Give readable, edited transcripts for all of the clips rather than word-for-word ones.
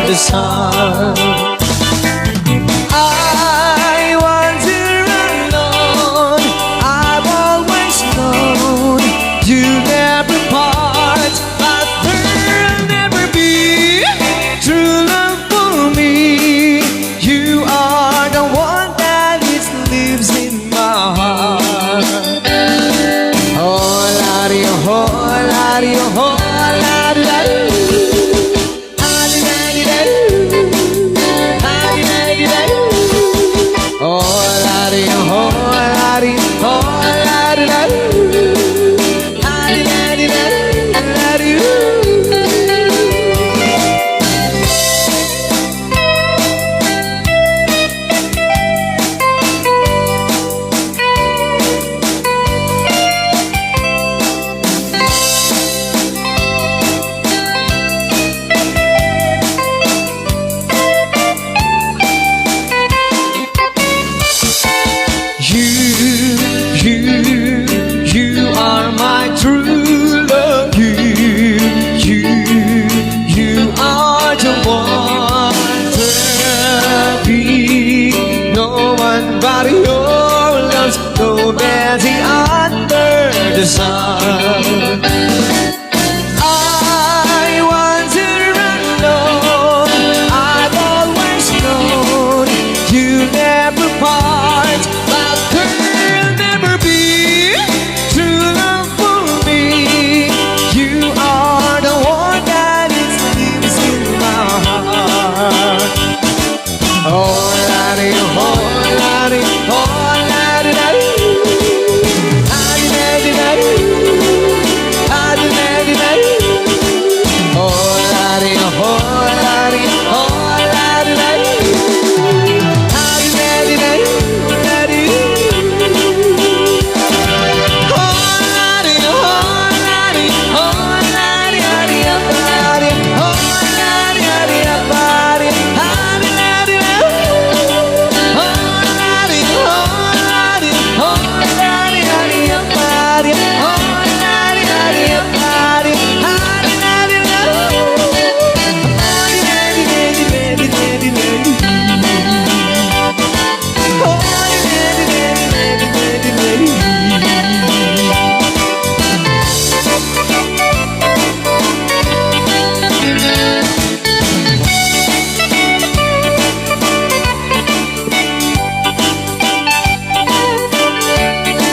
the sun. I wander alone, I've always known you never part, but there'll never be true love for me. You are the one that lives in my heart. Oh, Lottie, oh, Lottie, oh, Lottie, Lottie. You are my true love. You are the one to be. No one but your love's no better under the sun. I wander alone, I've always known you never part, but there'll never be true love for me. You are the one that lives in my heart. Oh, Lottie, oh, Lottie, oh, Lottie, Lottie. Lottie, Lottie, Lottie, Lottie, Lottie. Oh, Lottie, oh, Lottie, oh, Lottie, Lottie. Lottie, Lottie, Lottie, oh, Lottie, oh, Lottie, oh, Lottie, Lottie, Lottie, oh, Lottie, Lottie, Lottie, Lottie, Lottie, oh, Lottie, oh, Lottie, oh, Lottie, Lottie, Lottie, oh, Lottie, Lottie, Lottie,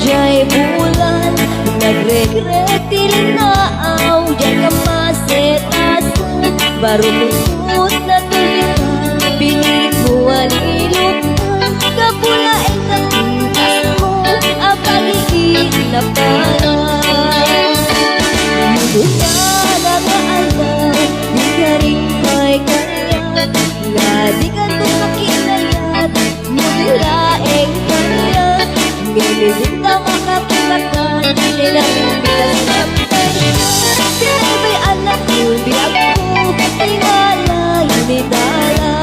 Jai bulan nagregret tilinaaw diyan ka masetasan baru kusut na tulikan pinilit mo alilukan kapula ay katintas mo ang pag-iig na parang mula nagaalaw di ka rin may kanya nga di ka doon makinayat mulilaeng kanya Nililinda makapulakan Nilaming bilas ng tayo Sinay ba'y anak ko Biyak ko Tingala Inidala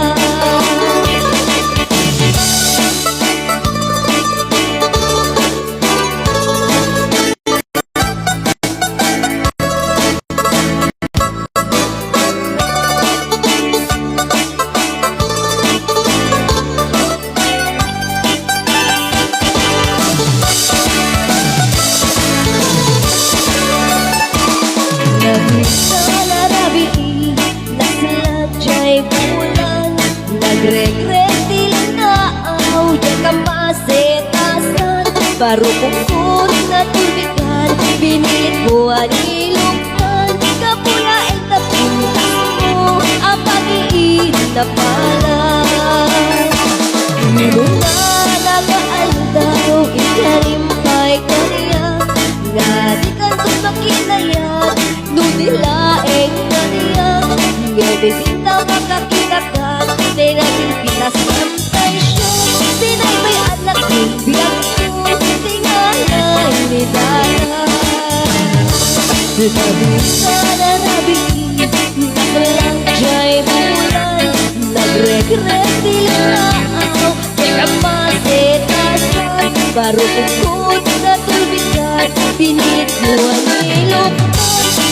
Baru pukul na tubigan Binilit mo anilukan Kapula ay tapuntas mo Ang pag-iig na pala Muna nag-aaldaw Ikalimpay kanya Nga di ka doon makinayat Nudilaeng kanya Ngebesinta makakinakan Di natin pinas ng tayo Sinay may anak ng biyak Nabisa na nabigit Nakalang jay bulan Nagregret dilaaw Teka masetasan Baru pukot na tulbit Pinituan ilok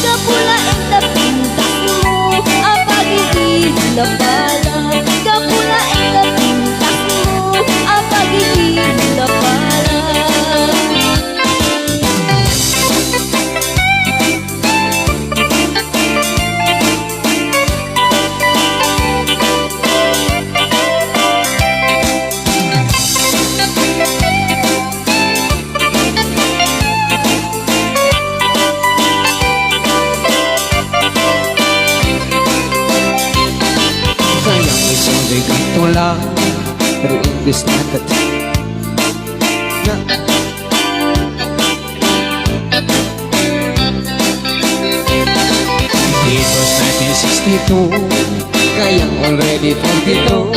kapula ang tapintas mo ang pag-ibig na pala kapula ang tapintas mo ang pag-ibig na pala. May ganito lang, pero imbes na It was 1962, kayang already 42.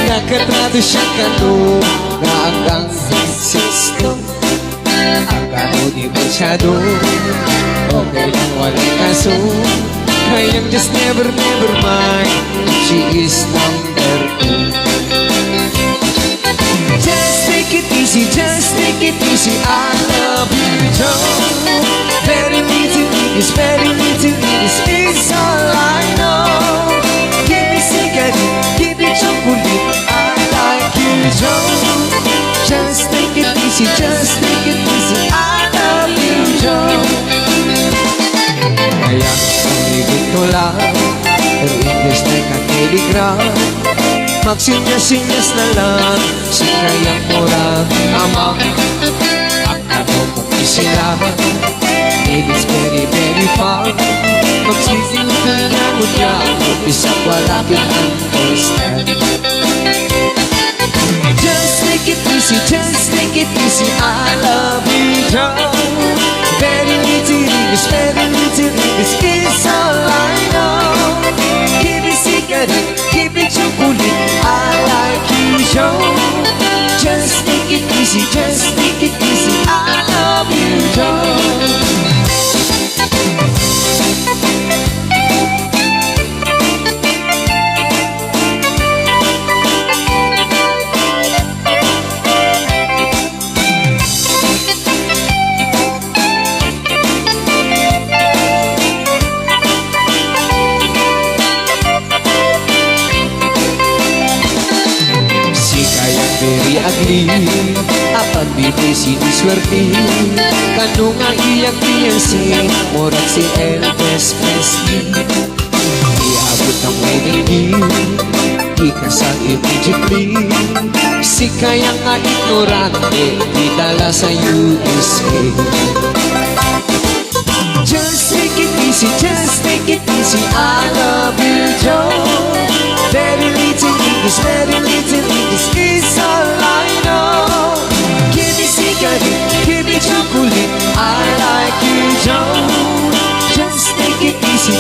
Nakatrato siya kano, na hanggang 62. Akala di masyado, okay lang walang kaso. Kayang just never mind, she is number 2. Just take it easy, I love you, Joe. Very little is all I know. Give me cigarette, give me chocolate, I like you, Joe. Just take it easy, I love you, Joe. Kaya gusto lang, pero imbes na ka-telegram, magsinyas-sinyas na lang, si kayang mura amang akado kong isila. It is very fun, magsising-sing ako niya, umpisa wala understand. Just take it easy, I love you, Joe. Very little is all I know. Give me cigarette, give me chocolate, I like you, Joe. Just take it easy, I love you, Joe. Very ugly, apat bibig siniswerte. Kano nga iyang PNC, murag si Elvis Presley. Iabot ang wedding, ikasal immediately. Si kaya nga ignorante, idala sa USA. Just take it easy, I love you, Joe. Very little English is all I know. Give me cigarette, give me chocolate, I like you, Joe. Just take it easy,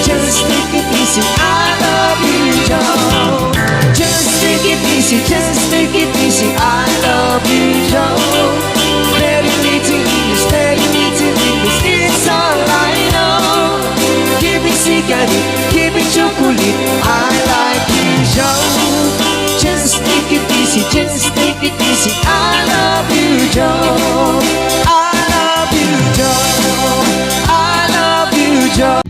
I love you, Joe. Just take it easy, I love you, Joe. Very little English is all I know. Give me cigarette, give me chocolate, I like you, Joe. Just take it easy, I love you, Joe. I love you, Joe. I love you, Joe.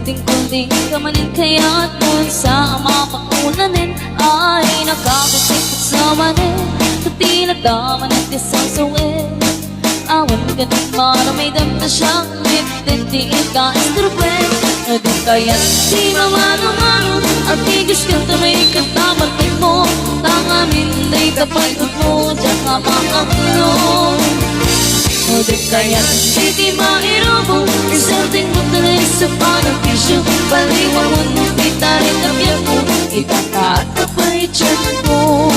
Kunting kamanin kaya't mun sa mapakulanin ay nakakasipot sa manin sa tinadaman at isasungin. Awan ka ng maramay damta siyang niptintiin ka instrument. Naging kaya't di mamano-mano at tigis ka tamay katamatid mo. Tangamin na'y tapagod mo dyan ka makakilong. Naging kaya't hindi mairobo isalting mo tuloy sa panapisyo. Baliwan mo nung itarin ang biyak mo, itataat ka pa i-check mo.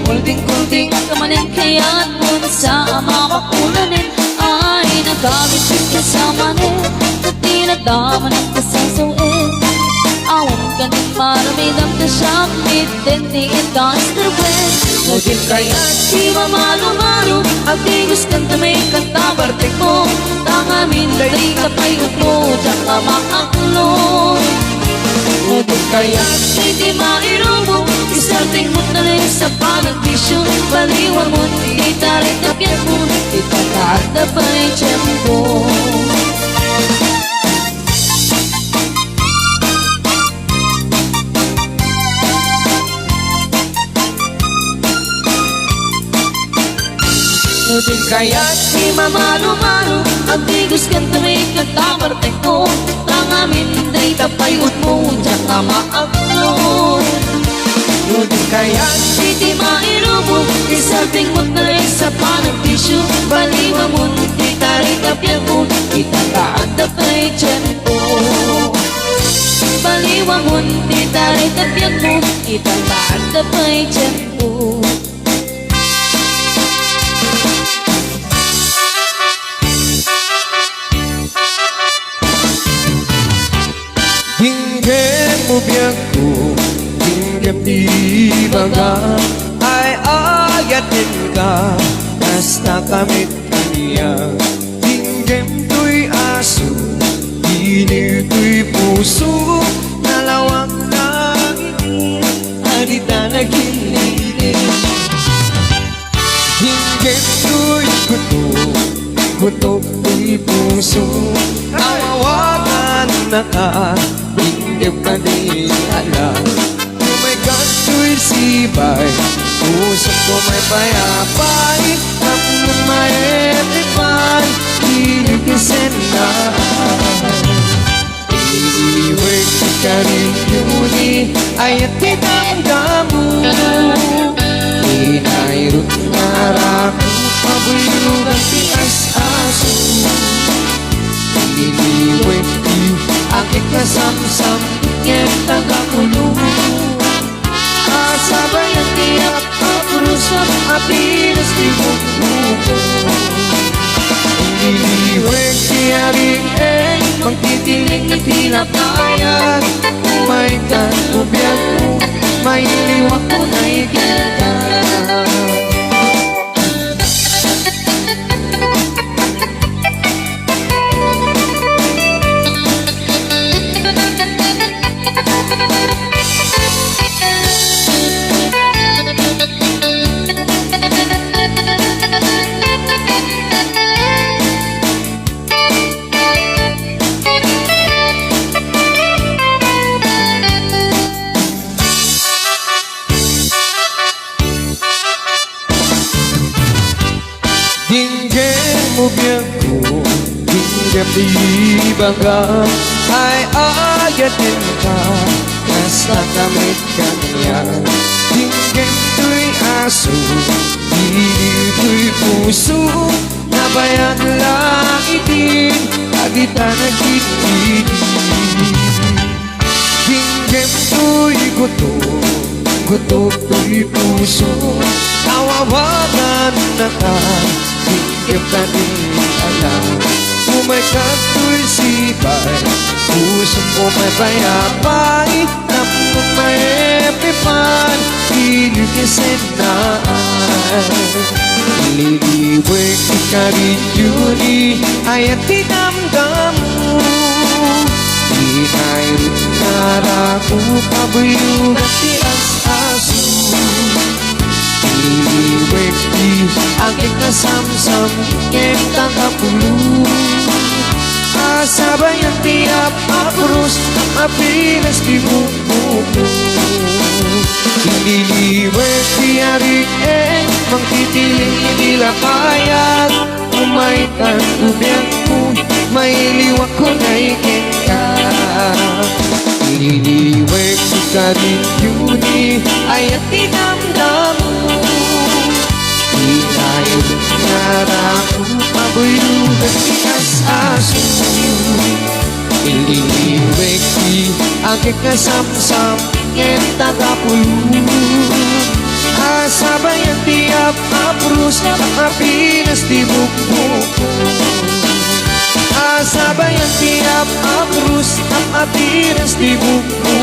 Kunting-kunting kamanin kaya't muna sa mapakulanin ay nagkabit kasama rin na tinadama ng kasasuin. Awan ka ng maramidam na siyang mitindiin ka istrabwen. Naging kaya't di mamalo-malo at tigos kanta may kanta barte ko. Tangamin dari kapay upo diyan ka makakulong. Naging kaya't hindi mairobo isarting mo na rin sa pag-tisyo. Baliwan mo, itarik na piyan mo, itakada pa'y tiyempo. Naging kaya't di mamalo-malo ang tigos kanta may kanta barte ko. Tangamin day tapayot mo diyan ka maaklong. Ngunit kaya Hindi mairubo isarting mo na rin sa pag-tisyo. Baliwan mo, itarik na piyan mo, itataada pa'y tiyempo. Baliwan mo, itarik na piyan mo, itataada pa'y tiyempo. Hinggan mo biyaku, hinggan di baga ay ayatin ka, basta kamit kaniya. Hinggan to'y aso, dinig to'y puso, nalawak na ngiti, halita na gilid. Hinggan to'y gutok to'y puso, nawawagan na ka, hindi pa din alam. Oh my God, to'y sibay, puso ko may payapay, tapos may epipay, iligisin na. Iiwag ka rin yuni, ay at tinamdam mo. Inairot nga rako, pabuyugan tias-aso. Iliwag di, akit kasamsam, ngem tagakulong. Asabay ang tiyak, apurusap, apinas di bukbuko. Iliwag siya rin magtitiling ng tinapayag. May kanubiyag mo, may liwak ko na ikita. Hinggan mo biyaku, hinggan di baga ay ayatin ka, basta kamit kaniya. Hinggan to'y aso, dinig to'y puso, nabayag lang itin, agita na gitid. Hinggan to'y gutok to'y puso, nawawagan na ka, hinggan ka din alam. Umagat to'y sibay, puso ko may payapay, tapos may epipan, iligisin na. Liliwag ka rin yuni, ay at tinamdam mo. Inairot na rako, pabuyugan tias-aso. Iliwag di, aking kasamsam, ngem tagapulong. Asabay ang tiap, apurus, apinas di bukbuko. Ililiwag siya rin magtitiling nila payag. Umay kanubiyag mo, may liwak ko na ikita. Ililiwag ka rin yuni, ay at tinamdam mo. Inairot nga rako, pabuyugan tias-aso. Ililiwag di, aking kasamsam, ngem tagapulong. Asabay tiap aprus Apinas di buku Sabayan tiap aprus Apinas di buku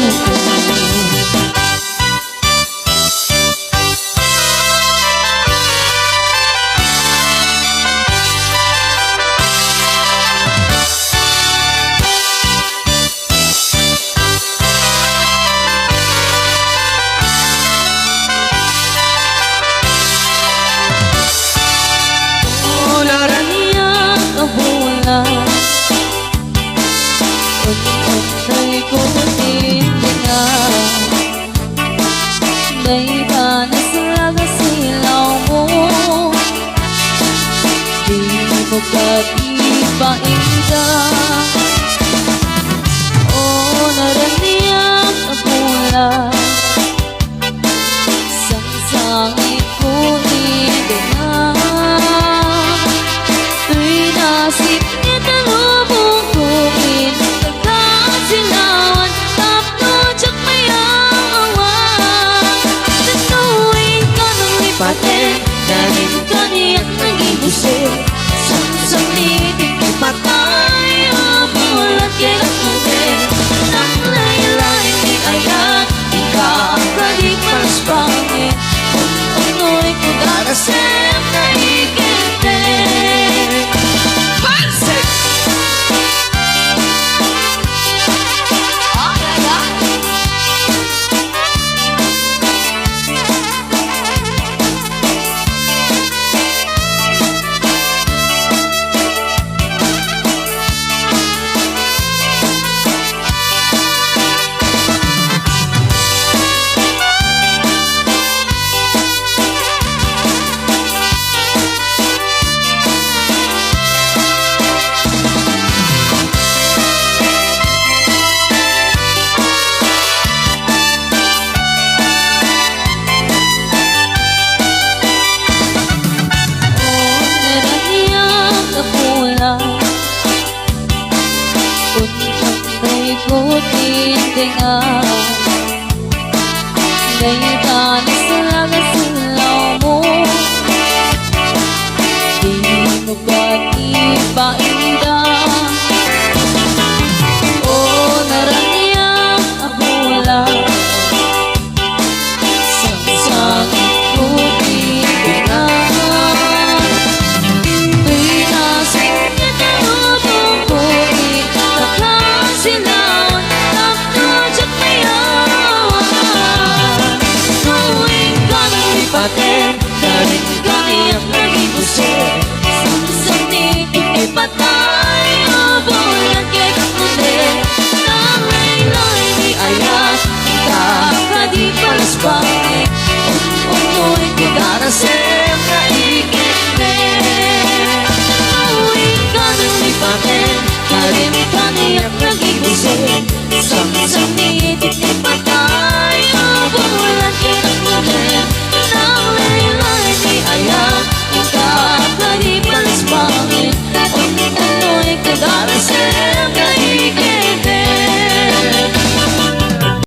May panas talaga silaw mo Di mo katipainda O naraniyak ako lang Sangsangit ko idengan Tuy nasip niya talubong kumin Nagkasilawan Tapno tsak mayawan Tanuin ka ng lipatin Danin ka niyak nag-ibusin Samsamitin kay patay Amulat kailang kumin Nang laylain ni ayan Ikaw ang kalipas pangin Kung ano'y kudarasem na ikintin Pansik! Tintingan Ngayong tanis talaga silaw mo Di mo katipainda O naraniyak ako lang Sangsangit ko tintingan Tuy nasip niya talubong ko Nakasilawan Paten